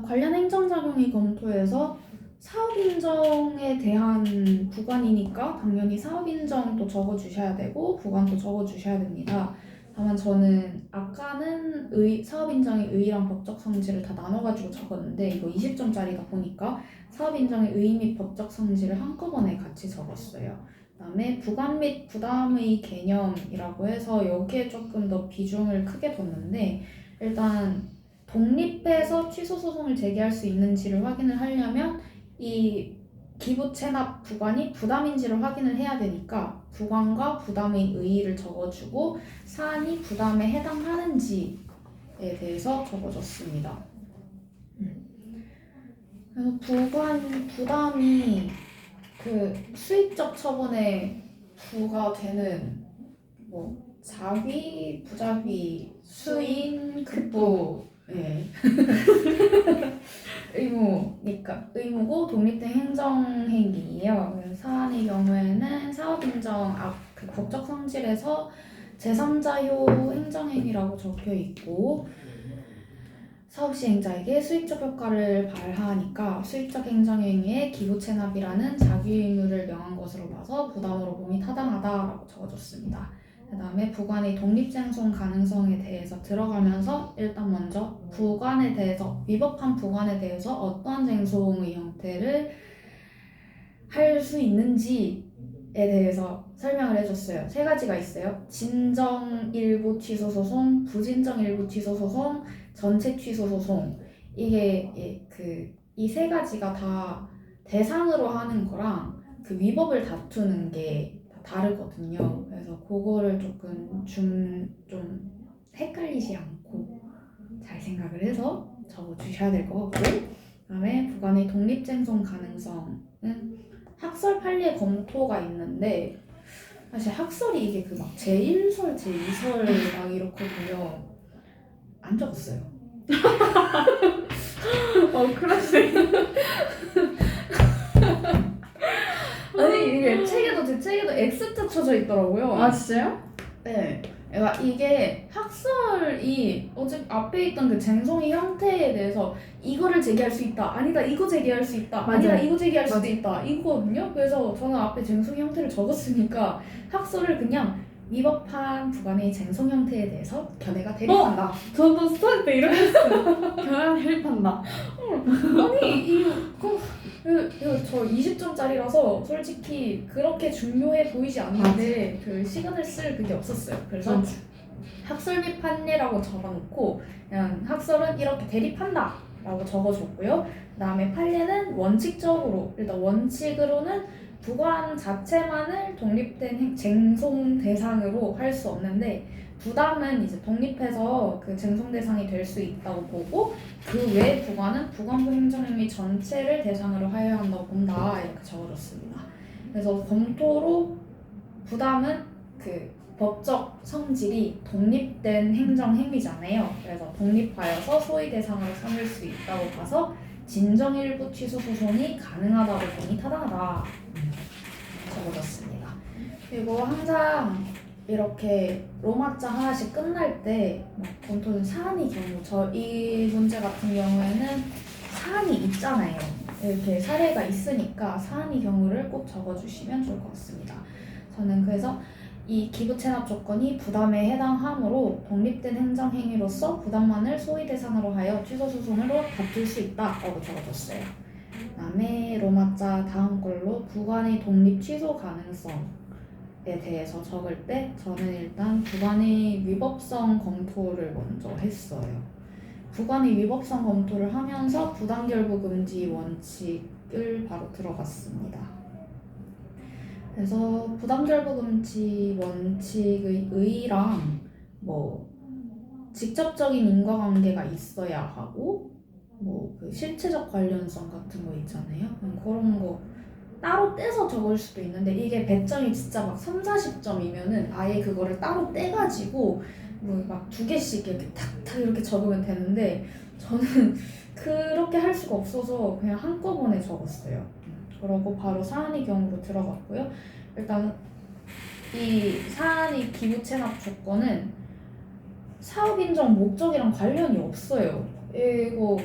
관련 행정작용의 검토에서 사업인정에 대한 부관이니까 당연히 사업인정도 적어주셔야 되고 부관도 적어주셔야 됩니다. 다만 저는 아까는 사업인정의 의의랑 법적 성질을 다 나눠가지고 적었는데 이거 20점짜리다 보니까 사업인정의 의의 및 법적 성질을 한꺼번에 같이 적었어요. 그 다음에 부관 및 부담의 개념이라고 해서 여기에 조금 더 비중을 크게 뒀는데 일단 독립해서 취소 소송을 제기할 수 있는지를 확인을 하려면 이 기부 체납 부관이 부담인지를 확인을 해야 되니까 부관과 부담의 의의를 적어주고 사안이 부담에 해당하는지에 대해서 적어줬습니다. 그래서 부담이 그 수익적 처분에 부과되는 자위, 부자위, 수인, 급부 네. 의무고 독립된 행정행위예요. 사안의 경우에는 사업인정 그 법적 성질에서 제3자효 행정행위라고 적혀 있고 사업시행자에게 수익적 효과를 발하니까 수익적 행정행위에 기부체납이라는 자기의무를 명한 것으로 봐서 부담으로 봄이 타당하다라고 적어줬습니다. 그 다음에 부관의 독립쟁송 가능성에 대해서 들어가면서 일단 먼저 부관에 대해서 위법한 부관에 대해서 어떠한 쟁송의 형태를 할 수 있는지에 대해서 설명을 해줬어요. 3가지가 있어요. 진정 일부 취소 소송, 부진정 일부 취소 소송, 전체 취소 소송. 이게 이 세 가지가 다 대상으로 하는 거랑 그 위법을 다투는 게 다 다르거든요. 그래서 그거를 조금 좀 헷갈리지 않고 잘 생각을 해서 적어주셔야 될 것 같고, 그다음에 부관의 독립쟁송 가능성은 학설 판례 검토가 있는데 사실 학설이 이게 그 막 제1설, 제2설 막 이렇거든요. 안 적었어요. 그러시네. 아니 이게 제 책에도 X자 쳐져 있더라고요. 아, 진짜요? 네. 그러니까 이게 학설이 어제 앞에 있던 그 쟁송의 형태에 대해서 이거를 제기할 수 있다, 아니다 이거 제기할 수 있다, 아니다 맞아요. 이거 제기할 수도 맞아요. 있다 이거거든요. 그래서 저는 앞에 쟁송의 형태를 적었으니까 학설을 그냥 위법한 부관의 쟁송 형태에 대해서 견해가 대립한다. 저도 스터디 때 이렇게 했어요. 결혼 헬판다. 아니 이거 저 20점짜리라서 솔직히 그렇게 중요해 보이지 않는데 그 시간을 쓸 그게 없었어요. 그래서 학설 및 판례라고 적어놓고 그냥 학설은 이렇게 대립한다 라고 적어줬고요. 그 다음에 판례는 원칙적으로, 일단 원칙으로는 부관 자체만을 독립된 쟁송 대상으로 할 수 없는데 부담은 이제 독립해서 그 쟁송 대상이 될 수 있다고 보고, 그 외 부관은 부관부 행정행위 전체를 대상으로 하여야 한다고 본다 이렇게 적어줬습니다. 그래서 검토로 부담은 그 법적 성질이 독립된 행정행위잖아요. 그래서 독립하여서 소위 대상으로 삼을 수 있다고 봐서 진정일부 취소 소송이 가능하다고 보니 타당하다 적어졌습니다. 그리고 항상 이렇게 로마자 하나씩 끝날 때 검토는 사안의 경우, 이 문제 같은 경우에는 사안이 있잖아요. 이렇게 사례가 있으니까 사안의 경우를 꼭 적어주시면 좋을 것 같습니다. 저는 그래서 이 기부 체납 조건이 부담에 해당하므로 독립된 행정행위로서 부담만을 소위 대상으로 하여 취소 소송으로 다툴 수 있다라고 적어줬어요. 그다음에 로마자 다음 걸로 부관의 독립 취소 가능성에 대해서 적을 때 저는 일단 부관의 위법성 검토를 먼저 했어요. 부관의 위법성 검토를 하면서 부당결부 금지 원칙을 바로 들어갔습니다. 그래서 부당결부 금지 원칙의 의의랑 뭐 직접적인 인과관계가 있어야 하고 뭐 그 실체적 관련성 같은 거 있잖아요. 그런 거 따로 떼서 적을 수도 있는데 이게 배점이 진짜 막 3, 40점이면은 아예 그거를 따로 떼가지고 뭐 막 2개씩 이렇게 탁탁 이렇게 적으면 되는데 저는 그렇게 할 수가 없어서 그냥 한꺼번에 적었어요. 그러고 바로 사안의 경우로 들어갔고요. 일단 이 사안의 기부 체납 조건은 사업 인정 목적이랑 관련이 없어요. 이거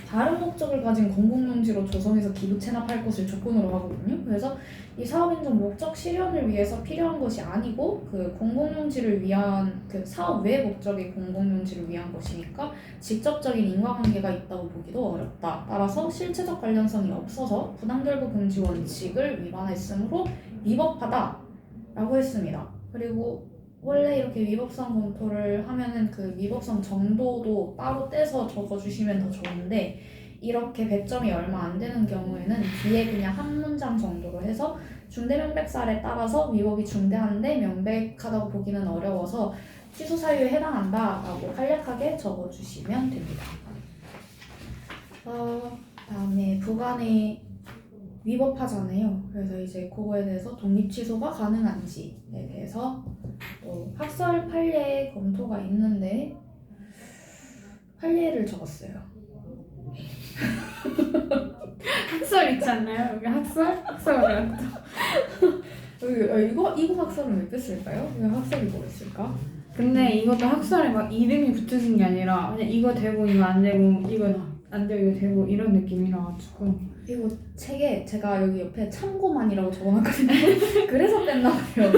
다른 목적을 가진 공공용지로 조성해서 기부 체납할 것을 조건으로 하거든요. 그래서 이 사업 인정 목적 실현을 위해서 필요한 것이 아니고 그 공공용지를 위한 그 사업 외 목적의 공공용지를 위한 것이니까 직접적인 인과관계가 있다고 보기도 어렵다. 따라서 실체적 관련성이 없어서 부당결부 금지 원칙을 위반했으므로 위법하다라고 했습니다. 그리고 원래 이렇게 위법성 검토를 하면은 그 위법성 정도도 따로 떼서 적어주시면 더 좋은데 이렇게 배점이 얼마 안 되는 경우에는 뒤에 그냥 한 문장 정도로 해서 중대명백사에 따라서 위법이 중대한데 명백하다고 보기는 어려워서 취소 사유에 해당한다라고 간략하게 적어주시면 됩니다. 다음에 부관의 위법하잖아요. 그래서 이제 그거에 대해서 독립 취소가 가능한지에 대해서 학설 판례 검토가 있는데 판례를 적었어요. 학설 있지 않나요? 여기 학설? 학설 이거 학설은 왜 뺐을까요? 왜 학설이 뭐였을까? 근데 이것도 학설에 막 이름이 붙으신 게 아니라 그냥 이거 되고 이거 안 되고 이거 안 되고 이거 되고 이런 느낌이라 가지고 이거 책에 제가 여기 옆에 참고만이라고 적어놨거든요. 그래서 뺐나 봐요.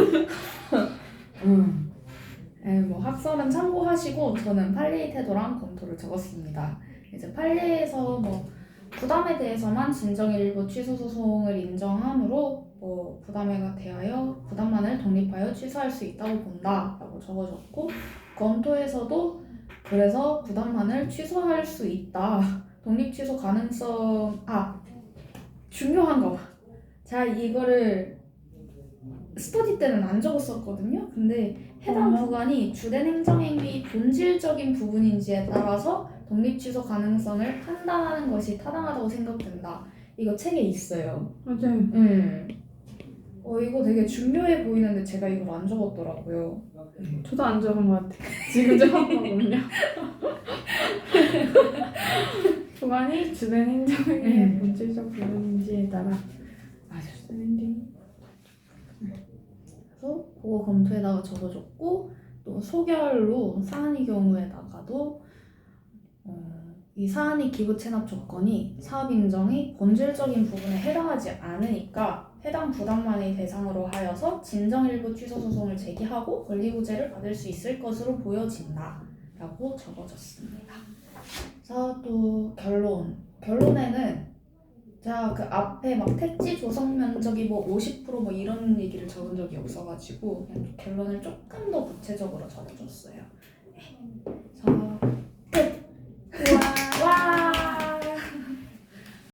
뭐 학설은 참고하시고 저는 판례의 태도랑 검토를 적었습니다. 이제 판례에서 뭐 부담에 대해서만 진정일부 취소 소송을 인정하므로 뭐 부담에 대하여 부담만을 독립하여 취소할 수 있다고 본다라고 적어줬고, 검토에서도 그래서 부담만을 취소할 수 있다. 독립 취소 가능성 중요한 거. 자, 이거를 스터디 때는 안 적었었거든요. 근데 해당 구간이 주된 행정행위 본질적인 부분인지에 따라서 독립 취소 가능성을 판단하는 것이 타당하다고 생각된다. 이거 책에 있어요. 맞아요. 이거 되게 중요해 보이는데 제가 이걸 안 적었더라고요. 저도 안 적은 것 같아요. 지금 적은 거군요. 구간이 주된 행정의 본질적 부분인지에 따라 맞았는데. 그래서 그거 검토에다가 적어줬고 또 소결로 사안이 경우에다가도 이 사안이 기부 체납 조건이 사업 인정이 본질적인 부분에 해당하지 않으니까 해당 부담만을 대상으로 하여서 진정 일부 취소 소송을 제기하고 권리구제를 받을 수 있을 것으로 보여진다 라고 적어줬습니다. 그래서 또 결론에는 제가 그 앞에 막 택지 조성 면적이 뭐 50% 이런 얘기를 적은 적이 없어가지고 그냥 결론을 조금 더 구체적으로 적어줬어요.